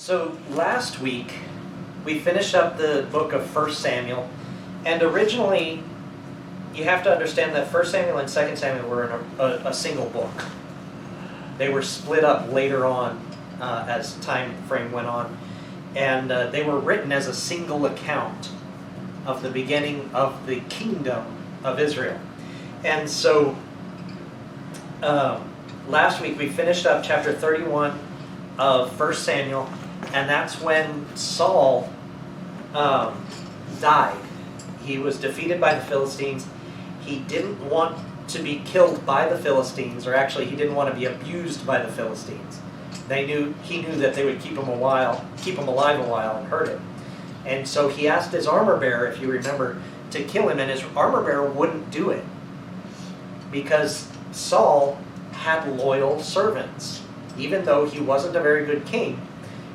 So last week, we finished up the book of 1 Samuel, and originally, you have to understand that 1 Samuel and 2 Samuel were in a single book. They were split up later on as time frame went on, and they were written as a single account of the beginning of the kingdom of Israel. And so, last week we finished up chapter 31 of 1 Samuel, and that's when Saul died. He was defeated by the Philistines. He didn't want to be killed by the Philistines, or actually he didn't want to be abused by the Philistines. He knew that they would keep him alive a while and hurt him. And so he asked his armor bearer, if you remember, to kill him, and his armor bearer wouldn't do it because Saul had loyal servants. Even though he wasn't a very good king,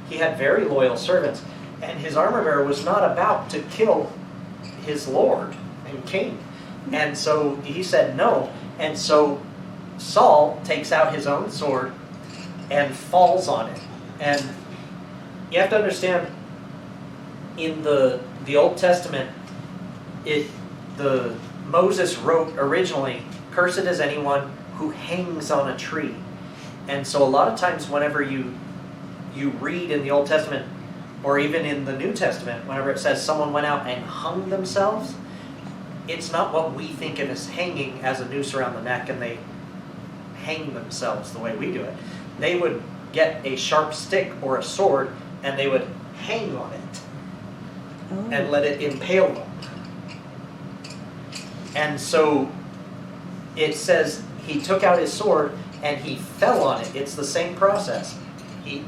he had very loyal servants, and his armor bearer was not about to kill his lord and king. And so he said no, and so Saul takes out his own sword and falls on it. And you have to understand, in the Old Testament, Moses wrote originally, "Cursed is anyone who hangs on a tree." And so a lot of times whenever you read in the Old Testament, or even in the New Testament, whenever it says someone went out and hung themselves, it's not what we think of as hanging as a noose around the neck and they hang themselves the way we do it. They would get a sharp stick or a sword and they would hang on it and let it impale them. And so it says he took out his sword and he fell on it. It's the same process. He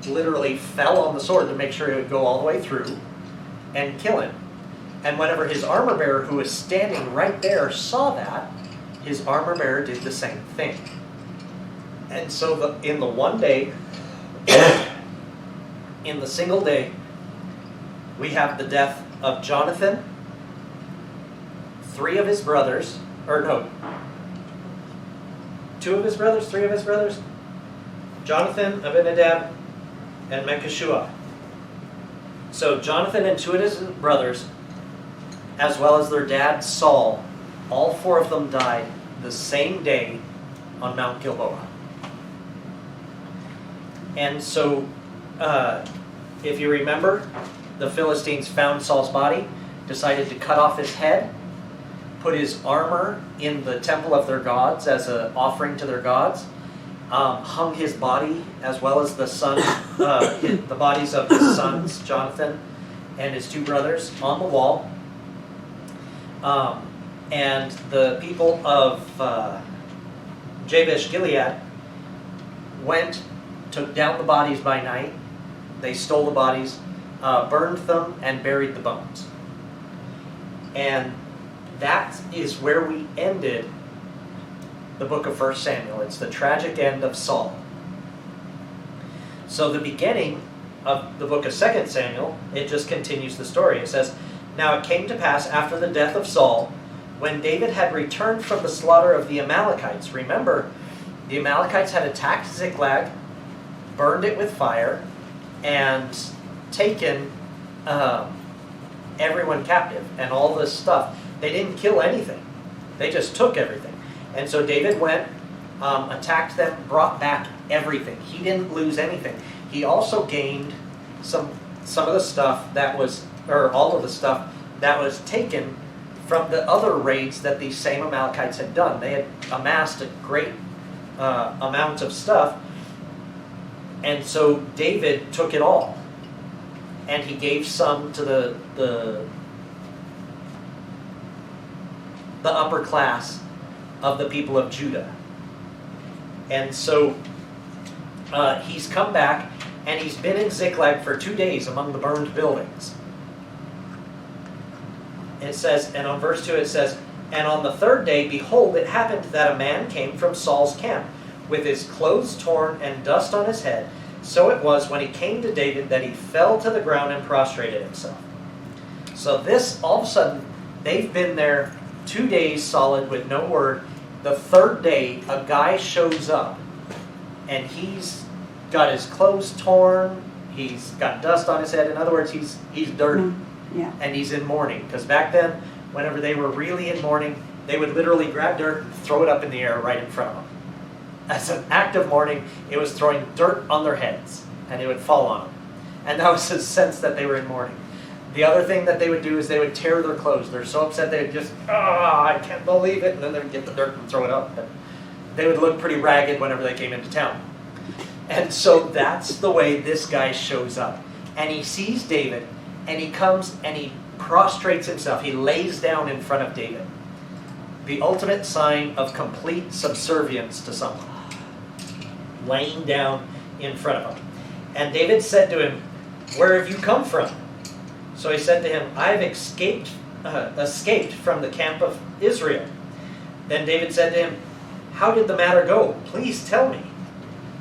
literally fell on the sword to make sure it would go all the way through and kill him. And whenever his armor bearer, who was standing right there, saw that, his armor bearer did the same thing. And so in the one day, in the single day, we have the death of Jonathan, 3 of his brothers, or no, 2 of his brothers, 3 of his brothers, Jonathan, Abinadab, and Melchishua. So Jonathan and 2 of his brothers, as well as their dad Saul, all 4 of them died the same day on Mount Gilboa. And so, if you remember, the Philistines found Saul's body, decided to cut off his head, put his armor in the temple of their gods as an offering to their gods, hung his body as well as the bodies of his sons, Jonathan and his 2 brothers, on the wall. And the people of Jabesh Gilead took down the bodies by night. They stole the bodies, burned them, and buried the bones. And that is where we ended the book of 1 Samuel. It's the tragic end of Saul. So the beginning of the book of 2 Samuel, it just continues the story. It says, "Now it came to pass after the death of Saul, when David had returned from the slaughter of the Amalekites." Remember, the Amalekites had attacked Ziklag, burned it with fire, and taken everyone captive and all this stuff. They didn't kill anything. They just took everything. And so David went, attacked them, brought back everything. He didn't lose anything. He also gained some of the stuff that was, or all of the stuff that was taken from the other raids that these same Amalekites had done. They had amassed a great amount of stuff, and so David took it all, and he gave some to the upper class of the people of Judah. And so he's come back, and he's been in Ziklag for 2 days among the burned buildings. It says, and on verse 2 it says, "And on the 3rd day, behold, it happened that a man came from Saul's camp, with his clothes torn and dust on his head. So it was when he came to David that he fell to the ground and prostrated himself." So this, all of a sudden, they've been there 2 days solid with no word. The 3rd day, a guy shows up, and he's got his clothes torn, He's got dust on his head. In other words, he's dirty. Yeah. And he's in mourning. Because back then, whenever they were really in mourning, they would literally grab dirt and throw it up in the air right in front of them. As an act of mourning, it was throwing dirt on their heads, and it would fall on them. And that was a sense that they were in mourning. The other thing that they would do is they would tear their clothes. They're so upset they would just, I can't believe it, and then they would get the dirt and throw it up. But they would look pretty ragged whenever they came into town. And so that's the way this guy shows up. And he sees David, and he comes and he prostrates himself. He lays down in front of David. The ultimate sign of complete subservience to someone. Laying down in front of him. And David said to him, "Where have you come from?" So he said to him, "I have escaped from the camp of Israel." Then David said to him, "How did the matter go? Please tell me."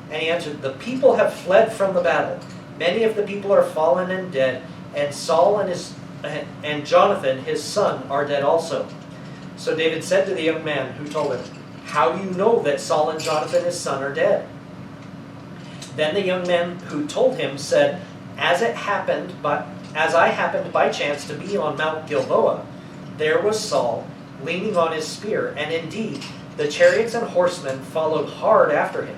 And he answered, "The people have fled from the battle. Many of the people are fallen and dead, and Saul and Jonathan, his son, are dead also." So David said to the young man who told him, "How do you know that Saul and Jonathan, his son, are dead?" Then the young man who told him said, As I happened by chance to be on Mount Gilboa, there was Saul leaning on his spear, and indeed the chariots and horsemen followed hard after him.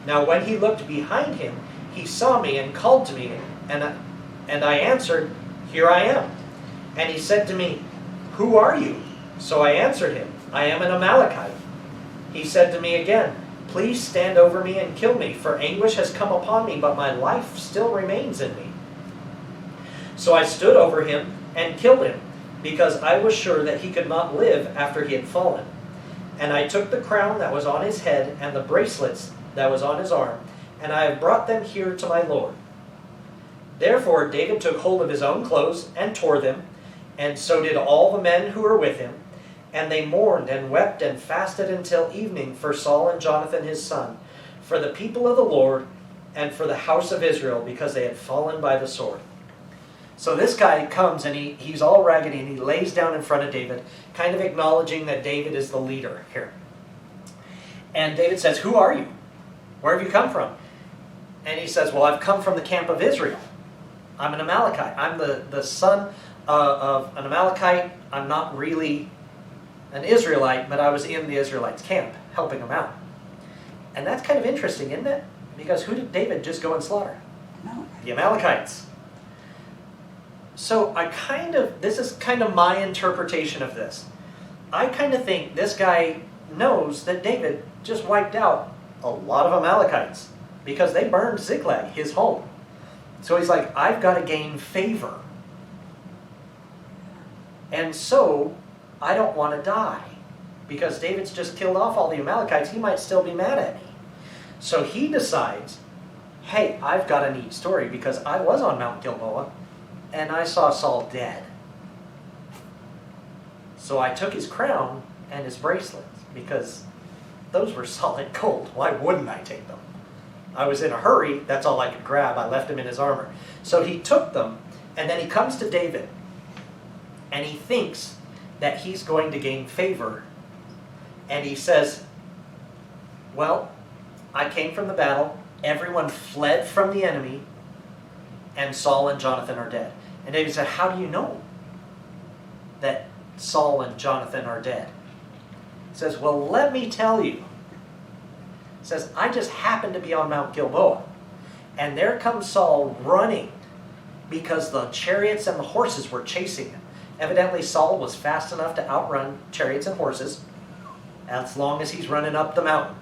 Now when he looked behind him, he saw me and called to me, and I answered, "Here I am." And he said to me, "Who are you?" So I answered him, "I am an Amalekite." He said to me again, "Please stand over me and kill me, for anguish has come upon me, but my life still remains in me." So I stood over him and killed him, because I was sure that he could not live after he had fallen. And I took the crown that was on his head and the bracelets that was on his arm, and I have brought them here to my Lord. Therefore David took hold of his own clothes and tore them, and so did all the men who were with him. And they mourned and wept and fasted until evening for Saul and Jonathan his son, for the people of the Lord, and for the house of Israel, because they had fallen by the sword. So this guy comes and he's all raggedy and he lays down in front of David, kind of acknowledging that David is the leader here. And David says, "Who are you? Where have you come from?" And he says, "Well, I've come from the camp of Israel. I'm an Amalekite. I'm the son of an Amalekite. I'm not really an Israelite, but I was in the Israelites' camp, helping them out." And that's kind of interesting, isn't it? Because who did David just go and slaughter? The Amalekites. So this is kind of my interpretation of this. I kind of think this guy knows that David just wiped out a lot of Amalekites because they burned Ziklag, his home. So he's like, I've got to gain favor. And so I don't want to die because David's just killed off all the Amalekites. He might still be mad at me. So he decides, hey, I've got a neat story because I was on Mount Gilboa and I saw Saul dead. So I took his crown and his bracelets because those were solid gold. Why wouldn't I take them? I was in a hurry. That's all I could grab. I left him in his armor. So he took them, and then he comes to David, and he thinks that he's going to gain favor. And he says, well, I came from the battle. Everyone fled from the enemy, and Saul and Jonathan are dead. And David said, how do you know that Saul and Jonathan are dead? He says, well, let me tell you. He says, I just happened to be on Mount Gilboa, and there comes Saul running because the chariots and the horses were chasing him. Evidently, Saul was fast enough to outrun chariots and horses as long as he's running up the mountain.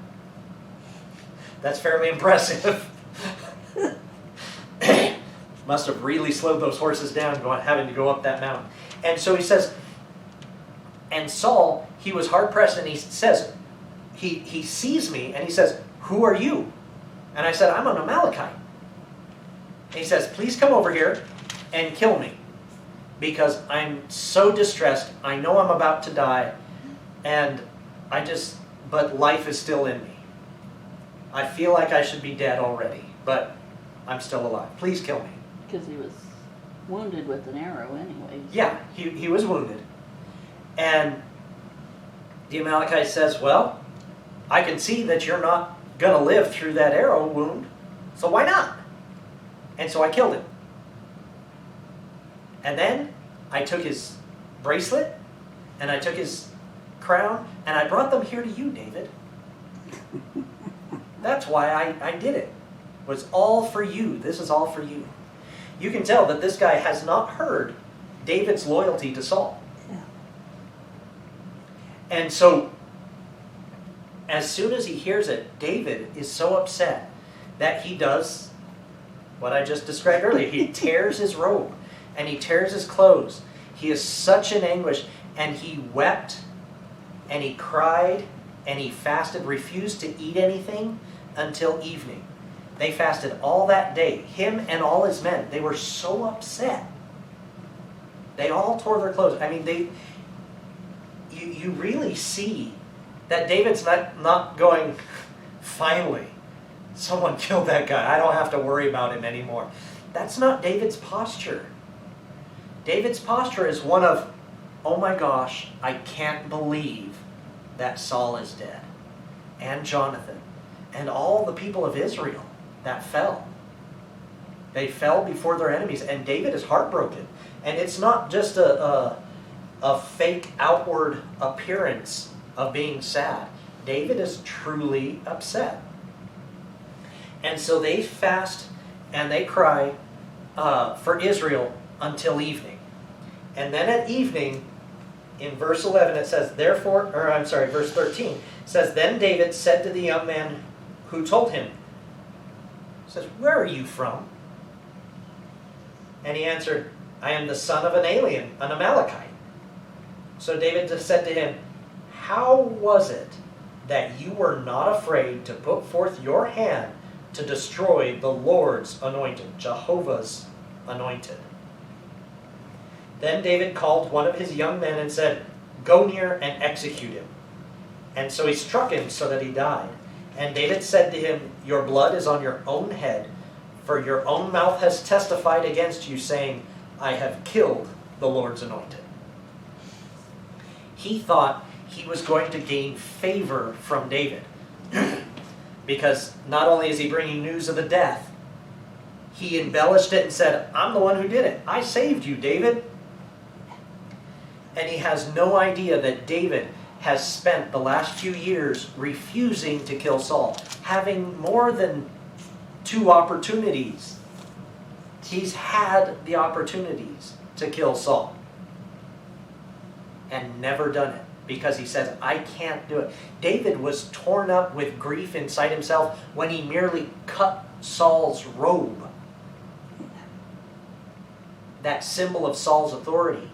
That's fairly impressive. Must have really slowed those horses down having to go up that mountain. And so he says, and Saul, he was hard-pressed, and he says, he sees me, and he says, who are you? And I said, I'm an Amalekite. And he says, please come over here and kill me, because I'm so distressed. I know I'm about to die, and but life is still in me. I feel like I should be dead already, but I'm still alive. Please kill me. Because he was wounded with an arrow anyways. Yeah, he was wounded. And the Amalekite says, well, I can see that you're not going to live through that arrow wound, so why not? And so I killed him. And then I took his bracelet, and I took his crown, and I brought them here to you, David. That's why I did it. It was all for you. This is all for you. You can tell that this guy has not heard David's loyalty to Saul. Yeah. And so, as soon as he hears it, David is so upset that he does what I just described earlier. He tears his robe and he tears his clothes. He is such in anguish, and he wept and he cried and he fasted, refused to eat anything until evening. They fasted all that day, him and all his men. They were so upset. They all tore their clothes. I mean, you really see that David's not going, finally, someone killed that guy. I don't have to worry about him anymore. That's not David's posture. David's posture is one of, oh my gosh, I can't believe that Saul is dead. And Jonathan. And all the people of Israel that fell. They fell before their enemies. And David is heartbroken. And it's not just a fake outward appearance of being sad. David is truly upset. And so they fast and they cry for Israel until evening. And then at evening, in verse 11 it says, verse 13 says, then David said to the young man who told him, says, where are you from? And he answered, I am the son of an alien, an Amalekite. So David just said to him, how was it that you were not afraid to put forth your hand to destroy the Lord's anointed, Jehovah's anointed? Then David called one of his young men and said, go near and execute him. And so he struck him so that he died. And David said to him, your blood is on your own head, for your own mouth has testified against you, saying, I have killed the Lord's anointed. He thought he was going to gain favor from David. Because not only is he bringing news of the death, he embellished it and said, I'm the one who did it. I saved you, David. And he has no idea that David has spent the last few years refusing to kill Saul, having more than 2 opportunities. He's had the opportunities to kill Saul and never done it because he says, I can't do it. David was torn up with grief inside himself when he merely cut Saul's robe, that symbol of Saul's authority.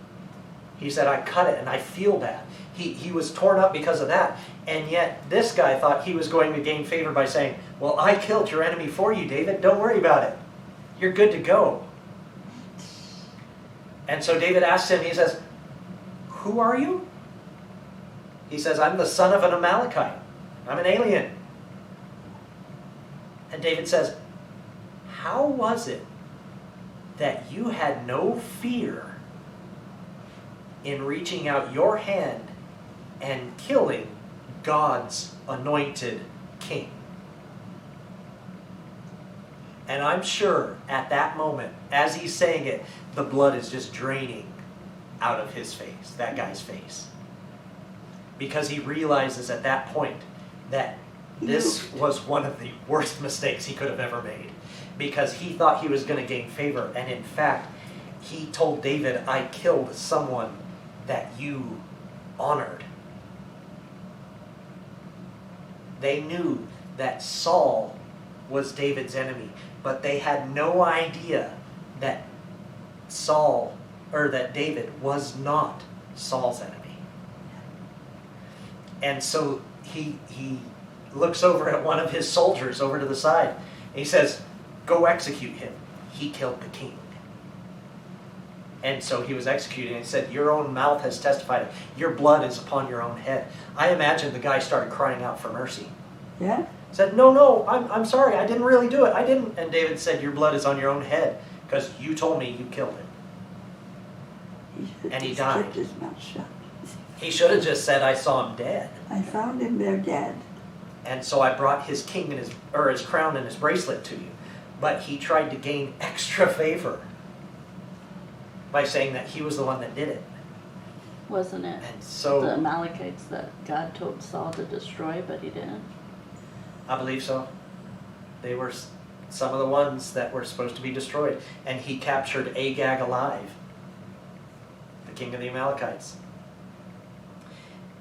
He said, I cut it and I feel bad. He was torn up because of that. And yet this guy thought he was going to gain favor by saying, well, I killed your enemy for you, David. Don't worry about it. You're good to go. And so David asks him, he says, who are you? He says, I'm the son of an Amalekite. I'm an alien. And David says, how was it that you had no fear in reaching out your hand and killing God's anointed king? And I'm sure at that moment, as he's saying it, the blood is just draining out of his face, that guy's face. Because he realizes at that point that this was one of the worst mistakes he could have ever made. Because he thought he was going to gain favor. And in fact, he told David, I killed someone that you honored. They knew that Saul was David's enemy, but they had no idea that that David was not Saul's enemy. And so he looks over at one of his soldiers over to the side, and he says, go execute him. He killed the king. And so he was executed, and he said, your own mouth has testified. Your blood is upon your own head. I imagine the guy started crying out for mercy. Yeah? Said, no, I'm sorry. I didn't really do it. I didn't. And David said, your blood is on your own head because you told me you killed him. And he died. Kept his mouth shut. He should have just said, I saw him dead. I found him there dead. And so I brought his king and his crown and his bracelet to you. but he tried to gain extra favor by saying that he was the one that did it. Wasn't it And so the Amalekites that God told Saul to destroy, but he didn't? I believe so. They were some of the ones that were supposed to be destroyed. And he captured Agag alive, the king of the Amalekites.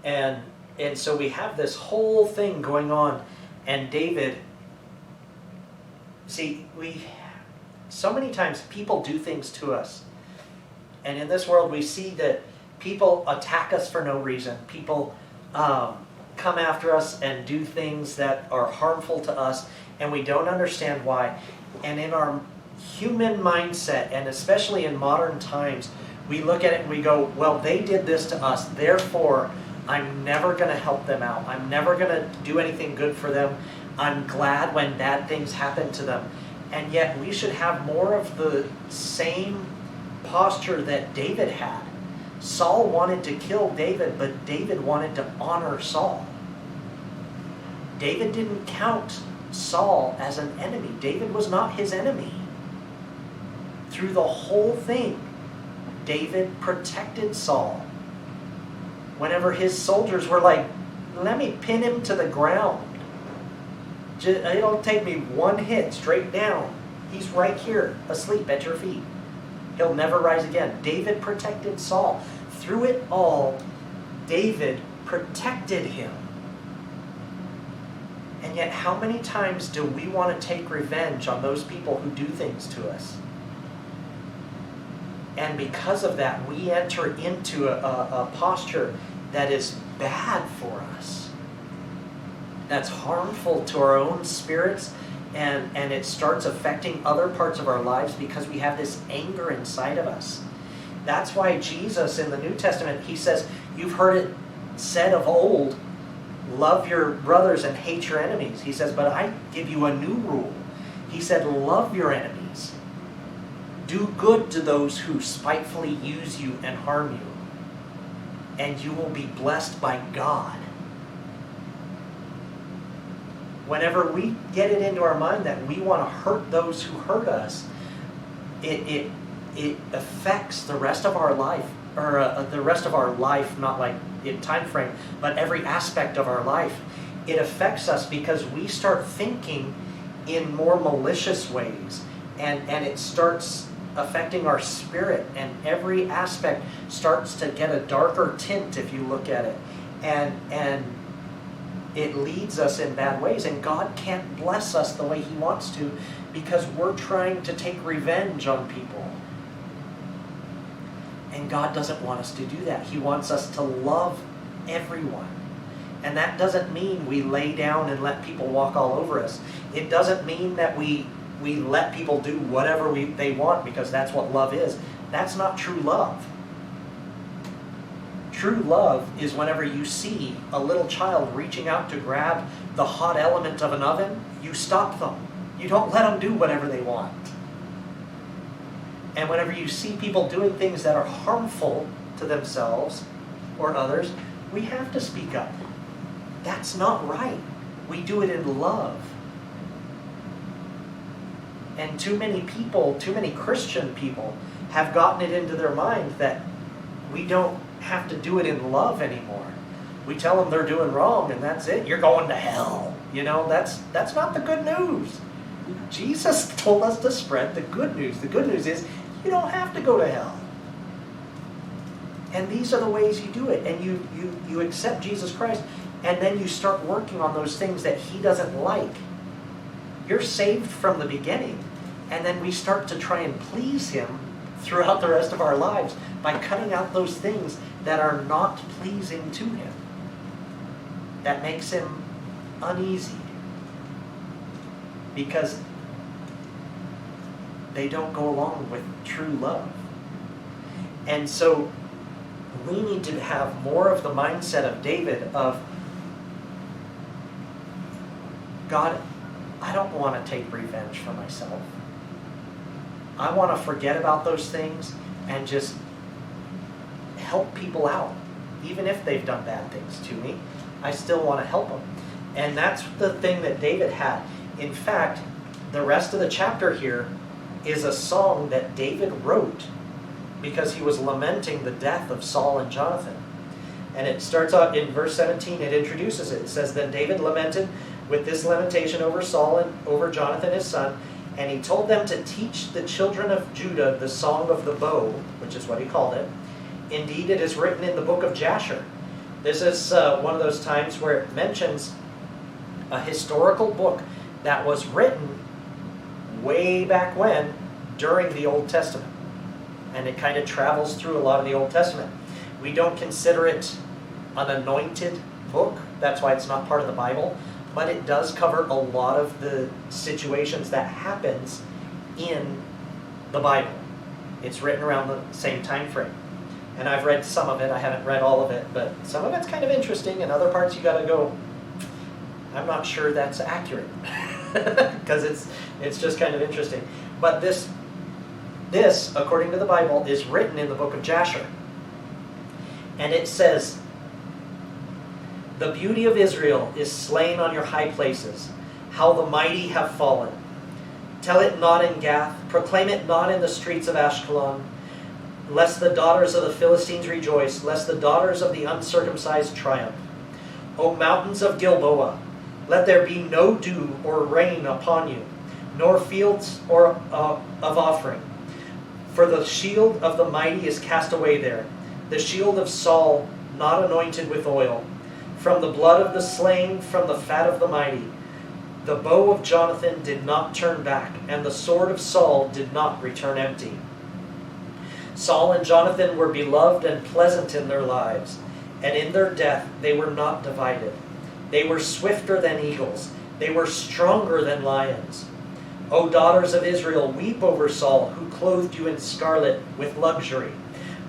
And so we have this whole thing going on. And David, see, so many times people do things to us. And in this world we see that people attack us for no reason. People come after us and do things that are harmful to us, and we don't understand why. And in our human mindset, and especially in modern times, we look at it and we go, well, they did this to us, therefore I'm never going to help them out. I'm never going to do anything good for them. I'm glad when bad things happen to them. And yet we should have more of the same posture that David had. Saul wanted to kill David, but David wanted to honor Saul. David didn't count Saul as an enemy. David was not his enemy. Through the whole thing, David protected Saul. Whenever his soldiers were like, let me pin him to the ground. It'll take me one hit straight down. He's right here, asleep at your feet. He'll never rise again. David protected Saul. Through it all, David protected him. And yet, how many times do we want to take revenge on those people who do things to us? And because of that, we enter into a posture that is bad for us. That's harmful to our own spirits, and it starts affecting other parts of our lives because we have this anger inside of us. That's why Jesus in the New Testament, he says, you've heard it said of old, love your brothers and hate your enemies. He says, but I give you a new rule. He said, love your enemies. Do good to those who spitefully use you and harm you, and you will be blessed by God. Whenever we get it into our mind that we want to hurt those who hurt us, it affects the rest of our life, or the rest of our life, not like in time frame, but every aspect of our life. It affects us because we start thinking in more malicious ways, and it starts affecting our spirit, and every aspect starts to get a darker tint if you look at it, and it leads us in bad ways, and God can't bless us the way He wants to because we're trying to take revenge on people. And God doesn't want us to do that. He wants us to love everyone. And that doesn't mean we lay down and let people walk all over us. It doesn't mean that we let people do whatever they want because that's what love is. That's not true love. True love is whenever you see a little child reaching out to grab the hot element of an oven, you stop them. You don't let them do whatever they want. And whenever you see people doing things that are harmful to themselves or others, we have to speak up. That's not right. We do it in love. And too many people, too many Christian people, have gotten it into their mind that we don't have to do it in love anymore. We tell them they're doing wrong and that's it. You're going to hell. You know, that's not the good news. Jesus told us to spread the good news. The good news is you don't have to go to hell. And these are the ways you do it. And you accept Jesus Christ, and then you start working on those things that He doesn't like. You're saved from the beginning, and then we start to try and please Him throughout the rest of our lives by cutting out those things that are not pleasing to Him, that makes Him uneasy, because they don't go along with true love. And so we need to have more of the mindset of David of, God, I don't want to take revenge for myself. I want to forget about those things and just help people out. Even if they've done bad things to me, I still want to help them. And that's the thing that David had. In fact, the rest of the chapter here is a song that David wrote because he was lamenting the death of Saul and Jonathan. And it starts out in verse 17, it introduces it. It says, "Then David lamented with this lamentation over Saul and over Jonathan his son, and he told them to teach the children of Judah the song of the bow," which is what he called it. "Indeed, it is written in the book of Jasher." This is one of those times where it mentions a historical book that was written way back when during the Old Testament. And it kind of travels through a lot of the Old Testament. We don't consider it an anointed book. That's why it's not part of the Bible. But it does cover a lot of the situations that happens in the Bible. It's written around the same time frame. And I've read some of it. I haven't read all of it. But some of it's kind of interesting. And other parts you got to go, I'm not sure that's accurate. Because it's just kind of interesting. But this, according to the Bible, is written in the book of Jasher. And it says, "The beauty of Israel is slain on your high places. How the mighty have fallen. Tell it not in Gath. Proclaim it not in the streets of Ashkelon. Lest the daughters of the Philistines rejoice. Lest the daughters of the uncircumcised triumph. O mountains of Gilboa, let there be no dew or rain upon you, nor fields or of offering. For the shield of the mighty is cast away there, the shield of Saul not anointed with oil. From the blood of the slain, from the fat of the mighty. The bow of Jonathan did not turn back, and the sword of Saul did not return empty. Saul and Jonathan were beloved and pleasant in their lives, and in their death they were not divided. They were swifter than eagles. They were stronger than lions. O daughters of Israel, weep over Saul, who clothed you in scarlet with luxury,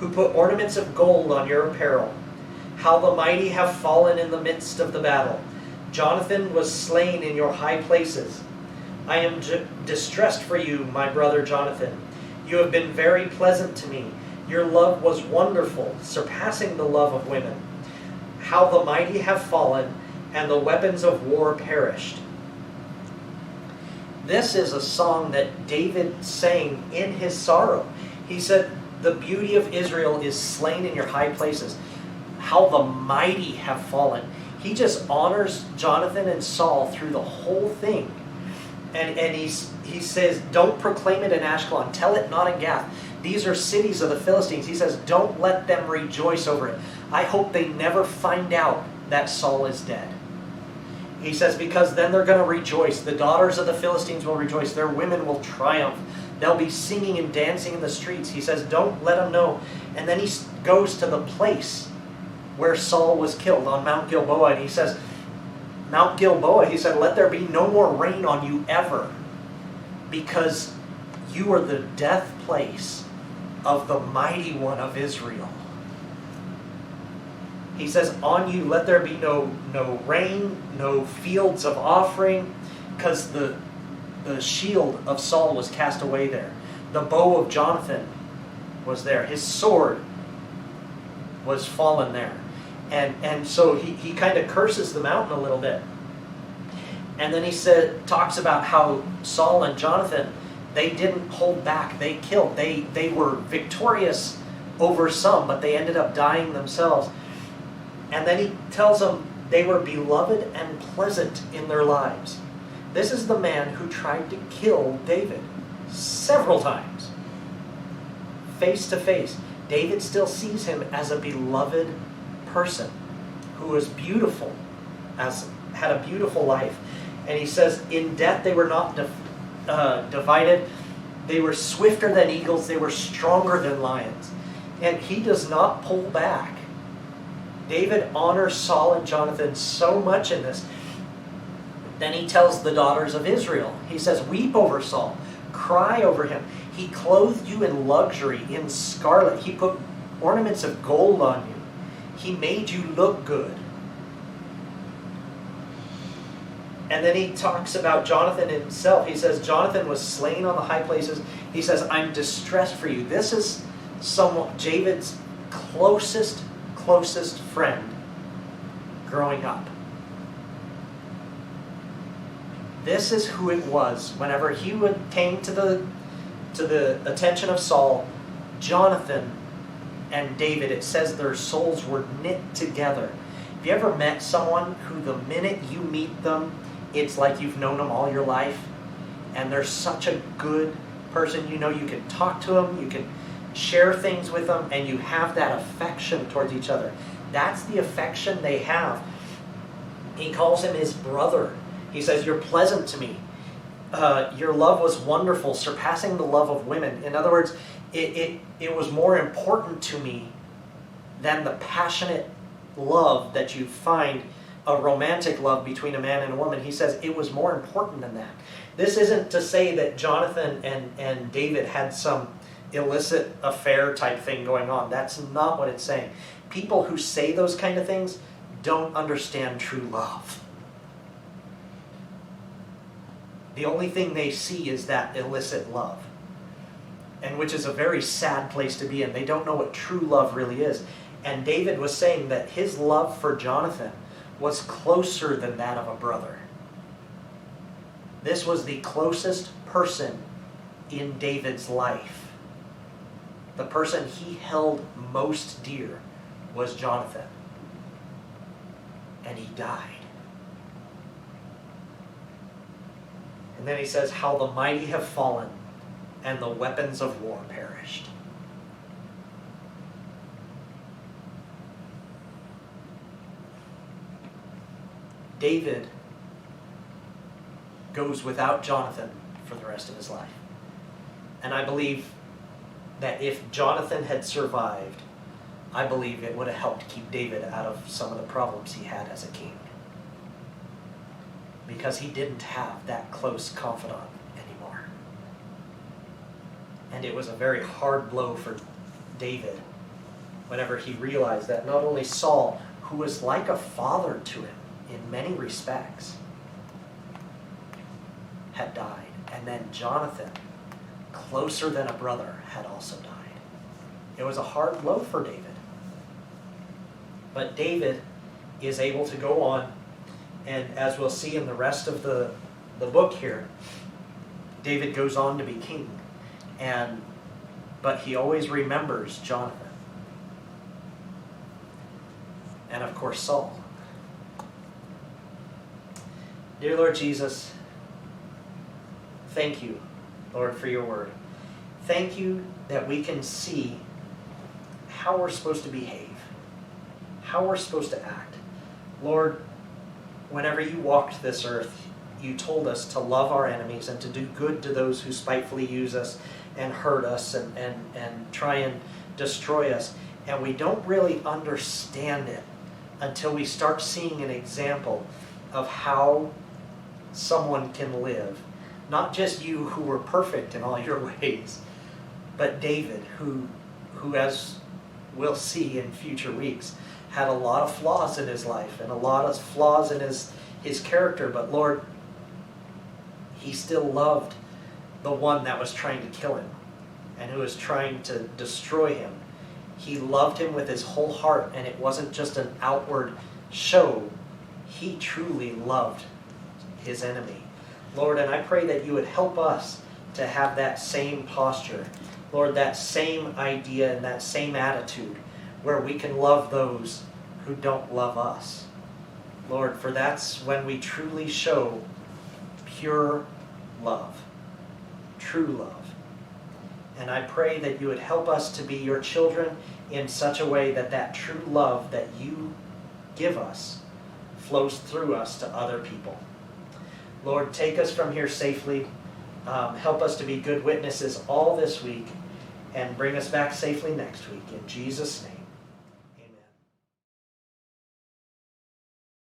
who put ornaments of gold on your apparel. How the mighty have fallen in the midst of the battle. Jonathan was slain in your high places. I am distressed for you, my brother Jonathan. You have been very pleasant to me. Your love was wonderful, surpassing the love of women. How the mighty have fallen, and the weapons of war perished." This is a song that David sang in his sorrow. He said, "The beauty of Israel is slain in your high places. How the mighty have fallen." He just honors Jonathan and Saul through the whole thing. And he says, don't proclaim it in Ashkelon. Tell it not in Gath. These are cities of the Philistines. He says, don't let them rejoice over it. I hope they never find out that Saul is dead. He says, because then they're going to rejoice. The daughters of the Philistines will rejoice. Their women will triumph. They'll be singing and dancing in the streets. He says, don't let them know. And then he goes to the place where Saul was killed on Mount Gilboa. And he says, Mount Gilboa, he said, let there be no more rain on you ever, because you are the death place of the mighty one of Israel. He says, on you let there be no rain, no fields of offering, because the shield of Saul was cast away there. The bow of Jonathan was there. His sword was fallen there. And so he kind of curses the mountain a little bit. And then he talks about how Saul and Jonathan, they didn't hold back. They killed. They were victorious over some, but they ended up dying themselves. And then he tells them they were beloved and pleasant in their lives. This is the man who tried to kill David several times. Face to face. David still sees him as a beloved person who was beautiful, had a beautiful life. And he says, in death they were not divided. They were swifter than eagles. They were stronger than lions. And he does not pull back. David honors Saul and Jonathan so much in this. Then he tells the daughters of Israel, he says, weep over Saul, cry over him. He clothed you in luxury, in scarlet. He put ornaments of gold on you. He made you look good. And then he talks about Jonathan himself. He says, Jonathan was slain on the high places. He says, I'm distressed for you. This is David's closest friend growing up. This is who it was. Whenever he came to the attention of Saul, Jonathan and David, it says their souls were knit together. Have you ever met someone who the minute you meet them, it's like you've known them all your life? And they're such a good person. You know, you can talk to them, you can share things with them, and you have that affection towards each other. That's the affection they have. He calls him his brother. He says, "You're pleasant to me. Your love was wonderful, surpassing the love of women." In other words, it was more important to me than the passionate love that you find, a romantic love between a man and a woman. He says it was more important than that. This isn't to say that Jonathan and David had some illicit affair type thing going on. That's not what it's saying. People who say those kind of things don't understand true love. The only thing they see is that illicit love, and which is a very sad place to be in. They don't know what true love really is. And David was saying that his love for Jonathan was closer than that of a brother. This was the closest person in David's life. The person he held most dear was Jonathan. And he died. And then he says, "How the mighty have fallen, and the weapons of war perished." David goes without Jonathan for the rest of his life. And I believe that if Jonathan had survived, I believe it would have helped keep David out of some of the problems he had as a king. Because he didn't have that close confidant anymore. And it was a very hard blow for David whenever he realized that not only Saul, who was like a father to him in many respects, had died. And then Jonathan, closer than a brother, had also died. It was a hard blow for David. But David is able to go on, and as we'll see in the rest of the book here, David goes on to be king. But he always remembers Jonathan. And of course Saul. Dear Lord Jesus, thank you, Lord, for your word. Thank you that we can see how we're supposed to behave, how we're supposed to act. Lord, whenever you walked this earth, you told us to love our enemies and to do good to those who spitefully use us and hurt us and try and destroy us. And we don't really understand it until we start seeing an example of how someone can live. Not just you who were perfect in all your ways, but David, who as we'll see in future weeks, had a lot of flaws in his life and a lot of flaws in his character. But Lord, he still loved the one that was trying to kill him and who was trying to destroy him. He loved him with his whole heart, and it wasn't just an outward show. He truly loved his enemy. Lord, and I pray that you would help us to have that same posture. Lord, that same idea and that same attitude where we can love those who don't love us. Lord, for that's when we truly show pure love, true love. And I pray that you would help us to be your children in such a way that that true love that you give us flows through us to other people. Lord, take us from here safely. Help us to be good witnesses all this week and bring us back safely next week. In Jesus' name.